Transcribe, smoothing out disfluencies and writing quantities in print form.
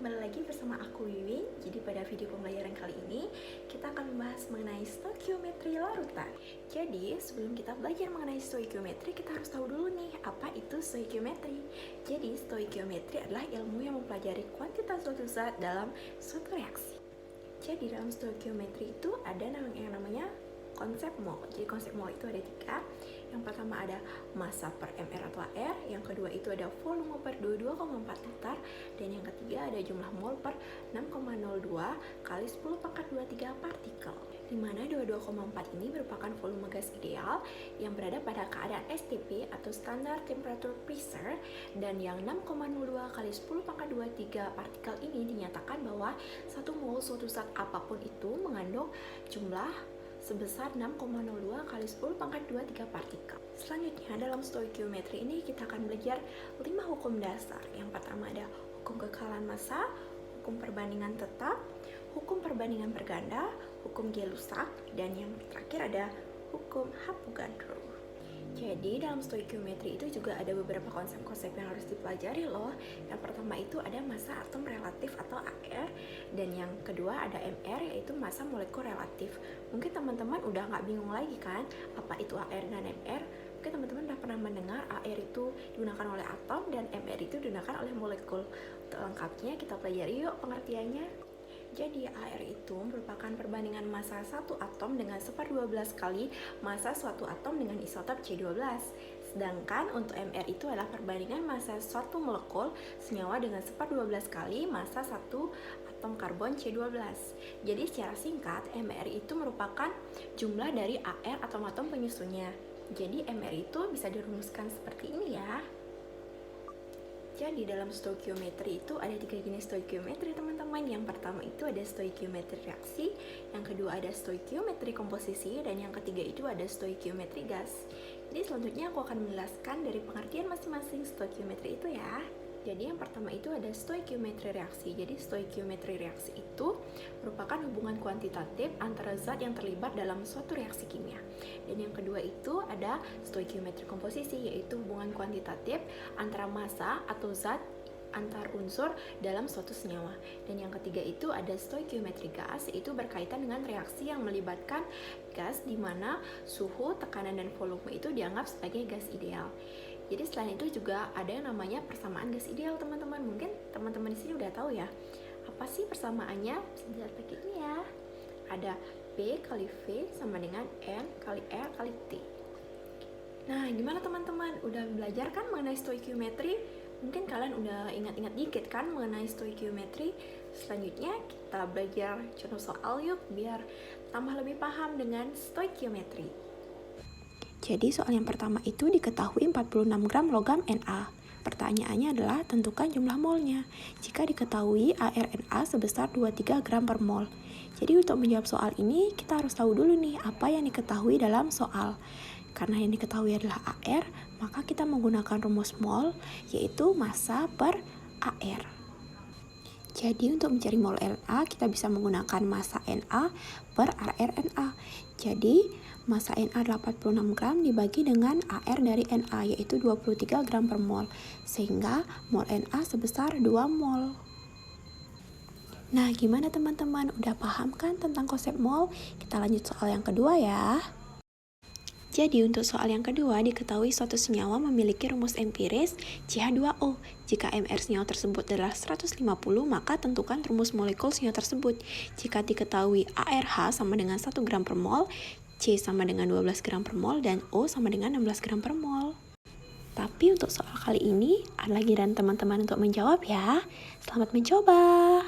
kembali lagi bersama aku Wiwin. Jadi pada video pembelajaran kali ini kita akan membahas mengenai stoikiometri larutan. Jadi sebelum kita belajar mengenai stoikiometri, kita harus tahu dulu nih apa itu stoikiometri. Jadi stoikiometri adalah ilmu yang mempelajari kuantitas suatu zat dalam suatu reaksi. Jadi dalam stoikiometri itu ada yang namanya konsep mol. Jadi konsep mol itu ada 3. Yang pertama ada massa per mR atau AR, yang kedua itu ada volume per 22,4 liter, dan yang ketiga ada jumlah mol per 6,02 kali 10 pangkat 23 partikel. Di mana 22,4 ini merupakan volume gas ideal yang berada pada keadaan STP atau standar temperature pressure, dan yang 6,02 kali 10 pangkat 23 partikel ini dinyatakan bahwa 1 mol suatu zat apapun itu mengandung jumlah sebesar 6,02 kali 10 pangkat 23 partikel. Selanjutnya dalam stoikiometri ini kita akan belajar 5 hukum dasar. Yang pertama ada hukum kekalahan massa, hukum perbandingan tetap, hukum perbandingan berganda, hukum Gay-Lussac, dan yang terakhir ada hukum Avogadro. Jadi dalam stoikiometri itu juga ada beberapa konsep-konsep yang harus dipelajari loh. Yang pertama itu ada massa atom relatif atau AR, dan yang kedua ada MR yaitu massa molekul relatif. Mungkin teman-teman udah nggak bingung lagi kan apa itu AR dan MR. Mungkin teman-teman udah pernah mendengar AR itu digunakan oleh atom dan MR itu digunakan oleh molekul. Untuk lengkapnya kita pelajari yuk pengertiannya. Jadi AR itu merupakan perbandingan massa satu atom dengan 1/12 kali massa suatu atom dengan isotop C12. Sedangkan untuk MR itu adalah perbandingan massa suatu molekul senyawa dengan 1/12 kali massa satu atom karbon C12. Jadi secara singkat, MR itu merupakan jumlah dari AR atom-atom penyusunnya. Jadi MR itu bisa dirumuskan seperti ini ya. Jadi dalam stoikiometri itu ada 3 jenis stoikiometri teman-teman. Yang pertama itu ada stoikiometri reaksi, yang kedua ada stoikiometri komposisi, dan yang ketiga itu ada stoikiometri gas. Jadi selanjutnya aku akan menjelaskan dari pengertian masing-masing stoikiometri itu ya. Jadi yang pertama itu ada stoikiometri reaksi. Jadi stoikiometri reaksi itu merupakan hubungan kuantitatif antara zat yang terlibat dalam suatu reaksi kimia. Dan yang kedua itu ada stoikiometri komposisi, yaitu hubungan kuantitatif antara massa atau zat antar unsur dalam suatu senyawa. Dan yang ketiga itu ada stoikiometri gas, yaitu berkaitan dengan reaksi yang melibatkan gas di mana suhu, tekanan, dan volume itu dianggap sebagai gas ideal. Jadi selain itu juga ada yang namanya persamaan gas ideal teman-teman. Mungkin teman-teman di sini udah tahu ya. Apa sih persamaannya? Bisa dilihat pakai ini ya. Ada P kali V sama dengan N kali R kali T. Nah, gimana teman-teman? Udah belajar kan mengenai stoikiometri? Mungkin kalian udah ingat-ingat dikit kan mengenai stoikiometri. Selanjutnya kita belajar contoh soal yuk biar tambah lebih paham dengan stoikiometri. Jadi soal yang pertama itu diketahui 46 gram logam Na. Pertanyaannya adalah tentukan jumlah molnya. Jika diketahui ArNa sebesar 23 gram per mol. Jadi untuk menjawab soal ini kita harus tahu dulu nih apa yang diketahui dalam soal. Karena yang diketahui adalah AR, maka kita menggunakan rumus mol yaitu massa per AR. Jadi untuk mencari mol Na kita bisa menggunakan massa Na per ArNa. Jadi massa Na 86 gram dibagi dengan AR dari Na yaitu 23 gram per mol. Sehingga mol Na sebesar 2 mol. Nah gimana teman-teman? Udah paham kan tentang konsep mol? Kita lanjut soal yang kedua ya. Jadi untuk soal yang kedua diketahui suatu senyawa memiliki rumus empiris CH2O. Jika MR senyawa tersebut adalah 150, maka tentukan rumus molekul senyawa tersebut. Jika diketahui ARH sama dengan 1 gram per mol, C sama dengan 12 gram per mol, dan O sama dengan 16 gram per mol. Tapi untuk soal kali ini, ada lagi dan teman-teman untuk menjawab ya. Selamat mencoba!